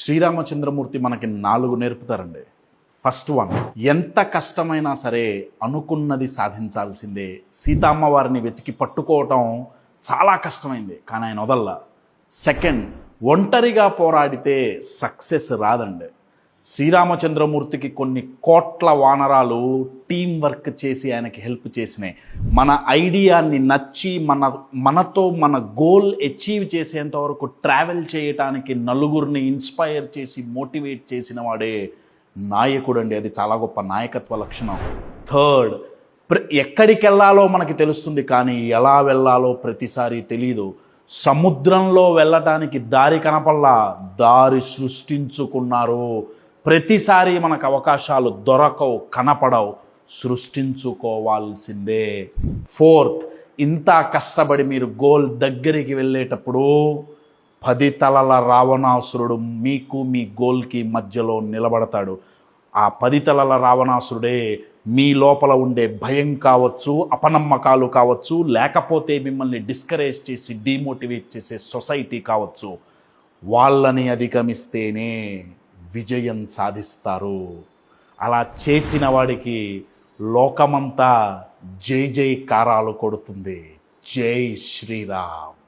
శ్రీరామచంద్రమూర్తి మనకి 4 నేర్పుతారండి. First one, ఎంత కష్టమైనా సరే అనుకున్నది సాధించాల్సిందే. సీతమ్మవారిని వెతికి పట్టుకోవటం చాలా కష్టమైంది, కానీ ఆయన వదల్లా. సెకండ్, ఒంటరిగా పోరాడితే సక్సెస్ రాదండి. శ్రీరామచంద్రమూర్తికి కొన్ని కోట్ల వానరాలు టీం వర్క్ చేసి ఆయనకి హెల్ప్ చేసినాయి. మన ఐడియాని నచ్చి మనతో మన గోల్ అచీవ్ చేసేంత వరకు ట్రావెల్ చేయటానికి నలుగురిని ఇన్స్పైర్ చేసి మోటివేట్ చేసిన వాడే నాయకుడు అండి. అది చాలా గొప్ప నాయకత్వ లక్షణం. థర్డ్, ఎక్కడికి వెళ్ళాలో మనకి తెలుస్తుంది, కానీ ఎలా వెళ్ళాలో ప్రతిసారి తెలియదు. సముద్రంలో వెళ్ళటానికి దారి కనపల్లా, దారి సృష్టించుకున్నారు. ప్రతిసారి మనకు అవకాశాలు దొరకవు, కనపడవు, సృష్టించుకోవాల్సిందే. ఫోర్త్, ఇంత కష్టపడి మీరు గోల్ దగ్గరికి వెళ్ళేటప్పుడు 10 తలల రావణాసురుడు మీకు మీ గోల్కి మధ్యలో నిలబడతాడు. ఆ 10 తలల రావణాసురుడే మీ లోపల ఉండే భయం కావచ్చు, అపనమ్మకాలు కావచ్చు, లేకపోతే మిమ్మల్ని డిస్కరేజ్ చేసి డిమోటివేట్ చేసే సొసైటీ కావచ్చు. వాళ్ళని అధిగమిస్తేనే విజయం సాధిస్తారు. అలా చేసిన వాడికి లోకమంతా జై జై కారాలు కొడుతుంది. జై శ్రీరామ్.